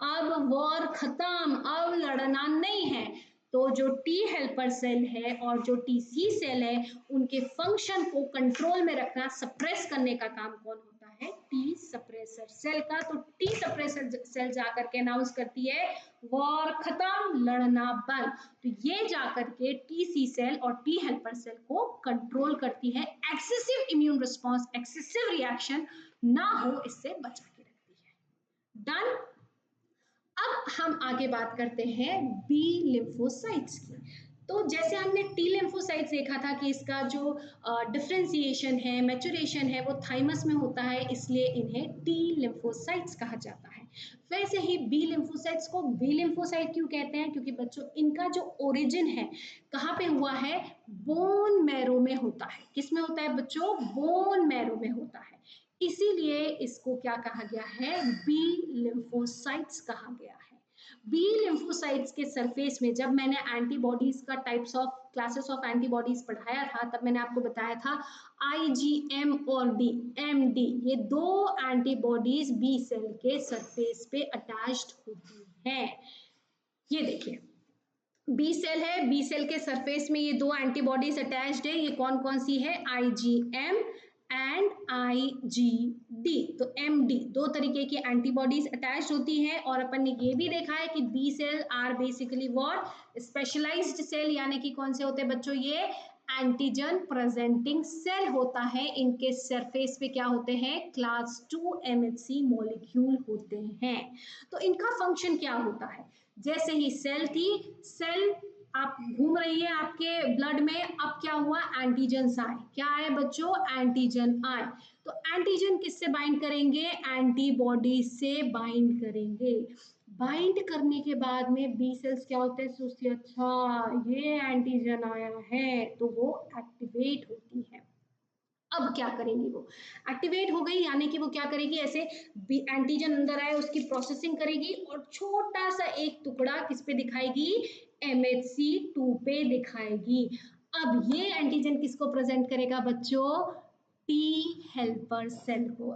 अब वॉर खत्म, अब लड़ना नहीं है। तो जो टी हेल्पर सेल है और जो टीसी सेल है, उनके फंक्शन को कंट्रोल में रखना, सप्रेस करने का काम कौन होता है, टी सप्रेसर सेल का। तो टी सप्रेसर सेल जाकर के अनाउंस करती है वॉर खत्म, लड़ना बंद। तो ये जाकर के टीसी सेल और टी हेल्पर सेल को कंट्रोल करती है, excessive immune response, excessive reaction ना हो, इससे बचा के रखती है। डन। अब हम आगे बात करते हैं बी लिम्फोसाइट्स की। तो जैसे हमने टी लिम्फोसाइट्स देखा था कि इसका जो डिफरेंशिएशन है, मैचुरेशन है, वो थाइमस में होता है, इसलिए इन्हें टी लिम्फोसाइट्स कहा जाता है। वैसे ही बी लिम्फोसाइट्स को बी लिम्फोसाइट क्यों कहते हैं, क्योंकि बच्चों इनका जो ओरिजिन है कहाँ पे हुआ है, बोन मैरो में होता है। किस में होता है बच्चों, बोन मैरो में होता है, इसीलिए इसको क्या कहा गया है, बी लिम्फोसाइट्स कहा गया है। बी लिम्फोसाइट्स के सरफेस में जब मैंने एंटीबॉडीज का types of classes of antibodies पढ़ाया था, तब मैंने आपको बताया था आईजीएम और डी, एमडी, ये दो एंटीबॉडीज बी सेल के सरफेस पे अटैच्ड होती हैं। ये देखिए बी सेल है, बी सेल के सरफेस में ये दो एंटीबॉडीज अटैच्ड है। ये कौन कौन सी है, आईजीएम एंड आईजीडी। तो एमडी, दो तरीके की एंटीबॉडीज अटैच्ड होती है। और अपन ने ये भी देखा है कि B cell are basically what, specialized cell, यानी कि कौन से होते हैं बच्चों, ये एंटीजन प्रेजेंटिंग सेल होता है। इनके सरफेस पे क्या होते हैं, क्लास 2 एमएचसी मॉलिक्यूल होते हैं। तो इनका फंक्शन क्या होता है, जैसे ही सेल थी, सेल आप घूम रही है आपके ब्लड में, अब क्या हुआ, एंटीजन आए, क्या आए बच्चों, एंटीजन आए। तो एंटीजन किससे बाइंड करेंगे, एंटीबॉडी से बाइंड करेंगे। बाइंड करने के बाद में बी सेल्स क्या होते हैं, सोचते अच्छा ये एंटीजन आया है, तो वो एक्टिवेट होती है। अब क्या करेंगी, वो एक्टिवेट हो गई, यानी कि वो क्या करेगी, ऐसे एंटीजन अंदर आए उसकी प्रोसेसिंग करेगी और छोटा सा एक टुकड़ा किस पे दिखाएगी, MHC2 पे दिखाएगी। अब ये एंटीजन किसको प्रेजेंट करेगा बच्चों, टी हेल्पर सेल को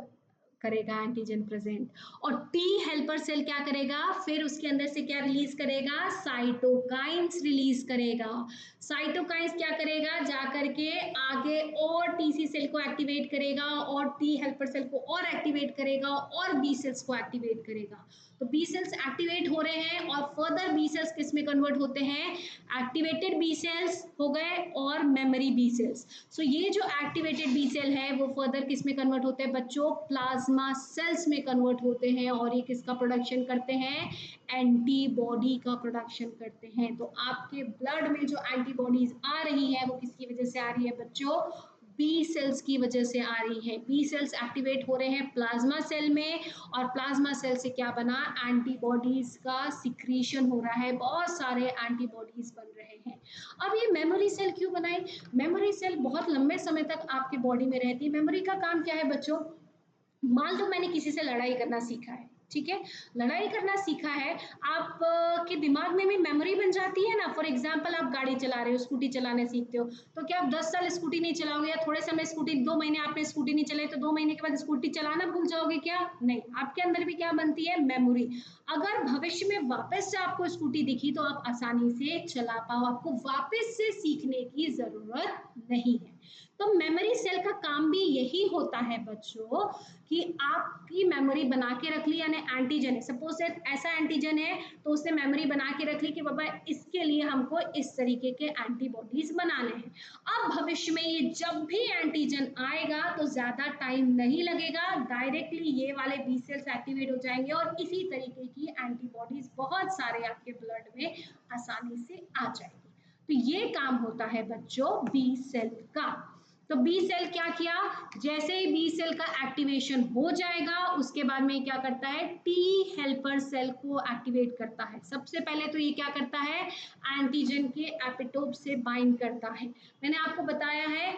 करेगा एंटीजन प्रेजेंट। और टी हेल्पर सेल क्या करेगा, फिर उसके अंदर से क्या रिलीज करेगा, साइटोकाइंस रिलीज करेगा। साइटोकाइंस क्या करेगा, जाकर के आगे और टीसी सेल को एक्टिवेट करेगा और टी हेल्पर सेल को और एक्टिवेट करेगा और बी सेल्स को एक्टिवेट करेगा। तो बी सेल्स एक्टिवेट हो रहे हैं और फर्दर बी सेल्स किस में कन्वर्ट होते हैं, एक्टिवेटेड बी सेल्स हो गए और मेमोरी बी सेल्स। सो ये जो एक्टिवेटेड बी सेल है वो फर्दर किस में कन्वर्ट होते हैं बच्चों, प्लाज्मा सेल्स में कन्वर्ट होते हैं। और ये किसका प्रोडक्शन करते हैं, एंटीबॉडी का प्रोडक्शन करते हैं। तो आपके ब्लड में जो एंटीबॉडीज आ रही है वो किसकी वजह से आ रही है बच्चों, बी सेल्स की वजह से आ रही है। बी सेल्स एक्टिवेट हो रहे हैं प्लाज्मा सेल में, और प्लाज्मा सेल से क्या बना, एंटीबॉडीज का सिक्रीशन हो रहा है, बहुत सारे एंटीबॉडीज बन रहे हैं। अब ये मेमोरी सेल क्यों बनाई? मेमोरी सेल बहुत लंबे समय तक आपके बॉडी में रहती है। मेमोरी का काम क्या है बच्चों? मान लो मैंने किसी से लड़ाई करना सीखा है, ठीक है, लड़ाई करना सीखा है, आप के दिमाग में भी मेमोरी बन जाती है ना। फॉर एग्जांपल आप गाड़ी चला रहे हो, स्कूटी चलाने सीखते हो, तो क्या आप 10 साल स्कूटी नहीं चलाओगे, या थोड़े समय स्कूटी, 2 महीने आपने स्कूटी नहीं चलाई तो 2 महीने के बाद स्कूटी चलाना भूल जाओगे क्या? नहीं, आपके अंदर भी क्या बनती है, मेमोरी। अगर भविष्य में वापस से आपको स्कूटी दिखी तो आप आसानी से चला पाओ, आपको वापस से सीखने की जरूरत नहीं है। तो मेमोरी सेल का काम भी यही होता है बच्चों, कि आपकी मेमोरी बना के रख ली, यानी एंटीजन है, सपोज ऐसा एंटीजन है तो उसने मेमोरी बना के रख ली कि बाबा इसके लिए हमको इस तरीके के एंटीबॉडीज बनाने हैं। अब भविष्य में ये जब भी एंटीजन आएगा तो ज्यादा टाइम नहीं लगेगा, डायरेक्टली ये वाले बी सेल्स एक्टिवेट हो जाएंगे और इसी तरीके की एंटीबॉडीज बहुत सारे आपके ब्लड में आसानी से आ जाएगी। तो ये काम होता है बच्चों बी सेल का। तो बी सेल क्या किया, जैसे ही बी सेल का एक्टिवेशन हो जाएगा उसके बाद में क्या करता है, टी हेल्पर सेल को एक्टिवेट करता है। सबसे पहले तो ये क्या करता है, एंटीजन के एपिटोप से बाइंड करता है। मैंने आपको बताया है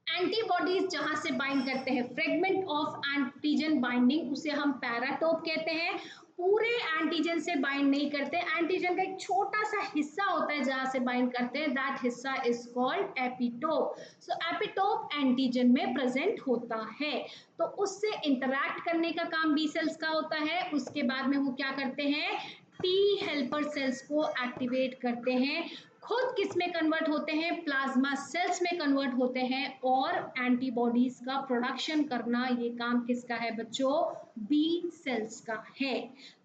एंटीबॉडीज जहां से बाइंड करते हैं, फ्रेगमेंट ऑफ एंटीजन बाइंडिंग, उसे हम पैराटोप कहते हैं। पूरे एंटीजन से बाइंड नहीं करते, एंटीजन का एक छोटा सा हिस्सा होता है जहां से बाइंड करते हैं, दैट हिस्सा is called epitope. So epitope antigen में प्रेजेंट होता है, तो उससे इंटरैक्ट करने का काम बी सेल्स का होता है। उसके बाद में वो क्या करते हैं, टी हेल्पर सेल्स को एक्टिवेट करते हैं, खुद किस में कन्वर्ट होते हैं, प्लाज्मा सेल्स में कन्वर्ट होते हैं, और एंटीबॉडीज का प्रोडक्शन करना ये काम किसका है बच्चों, बी सेल्स का है।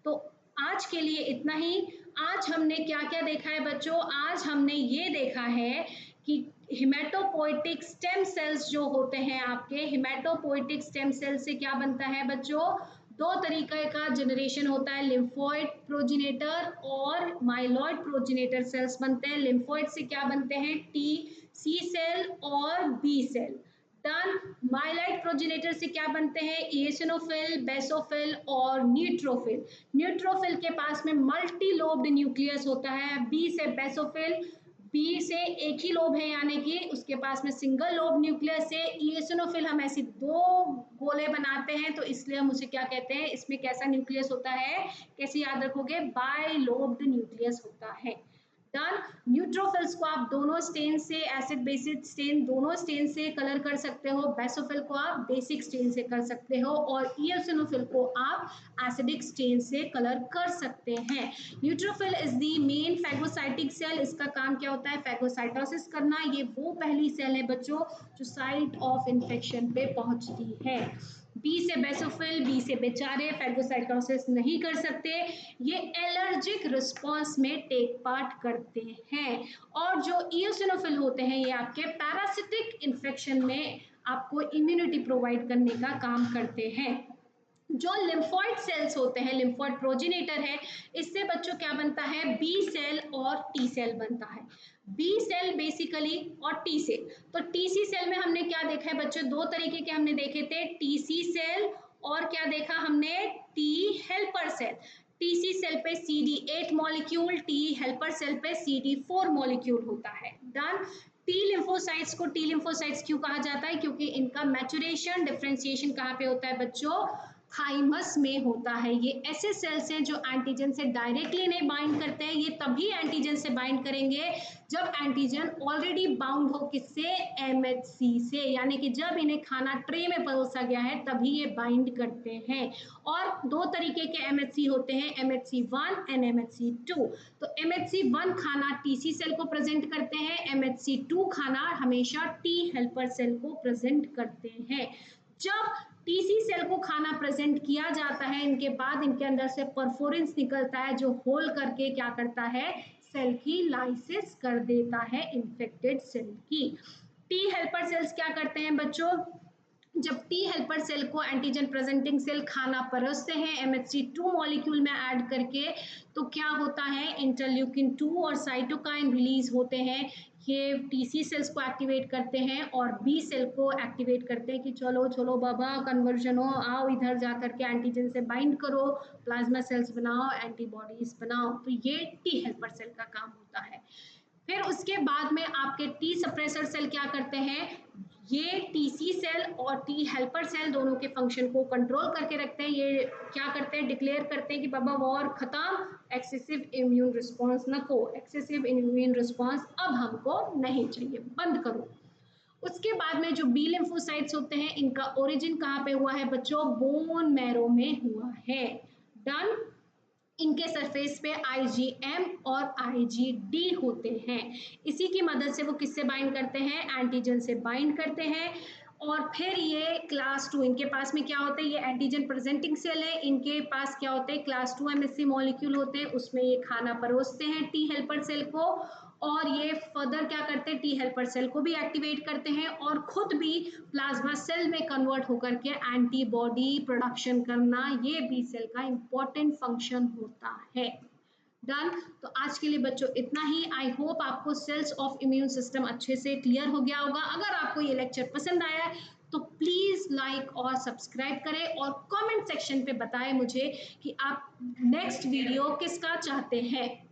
तो आज के लिए इतना ही। आज हमने क्या क्या देखा है बच्चों, आज हमने ये देखा है कि हिमेटोपोइटिक स्टेम सेल्स जो होते हैं आपके, हिमेटोपोइटिक स्टेम सेल से क्या बनता है बच्चों, दो तरीके का जनरेशन होता है, लिम्फोइड प्रोजिनेटर और माइलॉइड प्रोजिनेटर सेल्स बनते हैं। लिम्फोइड से क्या बनते हैं, टी सी सेल और B cell. Done. Myeloid progenitor से क्या बनते हैं, इओसिनोफिल, बेसोफिल और न्यूट्रोफिल। न्यूट्रोफिल के पास में मल्टी लोब्ड न्यूक्लियस होता है। बी से बेसोफिल, बी से एक ही लोब है, यानी कि उसके पास में सिंगल लोब न्यूक्लियस है। इओसिनोफिल हम ऐसे दो गोले बनाते हैं, तो इसलिए हम उसे क्या कहते हैं, इसमें कैसा न्यूक्लियस होता है, कैसे याद रखोगे, बाय लोब्ड न्यूक्लियस होता है। डन। न्यूट्रोफिल्स को आप दोनों स्टेन से, एसिड बेसिक स्टेन दोनों स्टेन से कलर कर सकते हो। बेसोफिल को आप बेसिक स्टेन से कर सकते हो, और इओसिनोफिल को आप एसिडिक स्टेन से कलर कर सकते हैं। Neutrophil is the main phagocytic cell. इसका काम क्या होता है, फैगोसाइटोसिस करना। ये वो पहली सेल है बच्चों जो साइट ऑफ इंफेक्शन पे पहुंचती है। बी से बेसोफिल, बी से बेचारे फैगोसाइटोसिस नहीं कर सकते, ये एलर्जिक रिस्पॉन्स में टेक पार्ट करते हैं। और जो इओसिनोफिल होते हैं ये आपके पैरासिटिक इन्फेक्शन में आपको इम्यूनिटी प्रोवाइड करने का काम करते हैं। जो लिम्फोइड सेल्स होते हैं, लिम्फोइड प्रोजिनेटर है, इससे बच्चों क्या बनता है, बी सेल और टी सेल बनता है। बी सेल बेसिकली और टी सेल, तो टीसी सेल में हमने क्या देखा है बच्चों, दो तरीके के हमने देखे थे, टीसी सेल और क्या देखा हमने, T helper cell. TC cell पे CD8 molecule, T helper cell पे CD4 मॉलिक्यूल होता है। डन। टी लिम्फोसाइट्स को टी लिम्फोसाइट्स क्यों कहा जाता है, क्योंकि इनका मैचुरेशन, डिफरेंशिएशन कहाँ पे होता है बच्चों, थाइमस में होता है। ये ऐसे सेल्स हैं जो एंटीजन से डायरेक्टली नहीं बाइंड करते हैं, ये तभी एंटीजन से बाइंड करेंगे जब एंटीजन ऑलरेडी बाउंड हो किससे, MHC से, यानी कि जब इन्हें खाना ट्रे में परोसा गया है तभी ये बाइंड करते हैं। और दो तरीके के MHC होते हैं, MHC1 एंड MHC2। तो MHC1 खाना TC सेल को प्रेजेंट करते हैं, MHC2 खाना हमेशा T हेल्पर सेल को प्रेजेंट करते हैं। जब टीसी सेल को खाना प्रेजेंट किया जाता है, इनके बाद इनके अंदर से परफोरेंस निकलता है जो होल करके क्या करता है, सेल की लाइसिस कर देता है इन्फेक्टेड सेल की। टी हेल्पर सेल्स क्या करते हैं बच्चों, जब टी हेल्पर सेल को एंटीजन प्रेजेंटिंग सेल खाना परोसते हैं MHC2 मॉलिक्यूल में ऐड करके, तो क्या होता है, इंटरल्यूकिन 2 और साइटोकाइन रिलीज होते हैं। ये टीसी सेल्स को एक्टिवेट करते हैं और बी सेल को एक्टिवेट करते हैं कि चलो चलो बाबा कन्वर्जन हो, आओ इधर जा करके एंटीजन से बाइंड करो, प्लाज्मा सेल्स बनाओ, एंटीबॉडीज बनाओ। तो ये टी हेल्पर सेल का काम होता है। फिर उसके बाद में आपके टी सप्रेसर सेल क्या करते हैं, ये टीसी सेल और टी हेल्पर सेल दोनों के फंक्शन को कंट्रोल करके रखते हैं। ये क्या करते हैं, डिक्लेयर करते हैं कि बाबा वॉर खत्म, एक्सेसिव इम्यून रिस्पॉन्स नको, एक्सेसिव इम्यून रिस्पॉन्स अब हमको नहीं चाहिए, बंद करो। उसके बाद में जो बी लिम्फोसाइट्स होते हैं, इनका ओरिजिन कहाँ पे हुआ है बच्चों, बोन मैरो में हुआ है। डन। इनके सरफेस पे आईजीएम और आईजीडी होते हैं। इसी की मदद से वो किससे बाइंड करते हैं, एंटीजन से बाइंड करते हैं। और फिर ये क्लास 2, इनके पास में क्या होते हैं, ये एंटीजन प्रेजेंटिंग सेल है, इनके पास क्या होते हैं, क्लास 2 एमएससी मॉलिक्यूल होते हैं, उसमें ये खाना परोसते हैं टी हेल्पर सेल को, और ये फर्दर क्या करते हैं, टी हेल्पर सेल को भी एक्टिवेट करते हैं और खुद भी प्लाज्मा सेल में कन्वर्ट होकर के एंटीबॉडी प्रोडक्शन करना, ये बी सेल का इंपॉर्टेंट फंक्शन होता है। डन। तो आज के लिए बच्चों इतना ही। आई होप आपको सेल्स ऑफ इम्यून सिस्टम अच्छे से क्लियर हो गया होगा। अगर आपको ये लेक्चर पसंद आया है तो प्लीज लाइक और सब्सक्राइब करें और कमेंट सेक्शन पे बताएं मुझे कि आप नेक्स्ट वीडियो किसका चाहते हैं।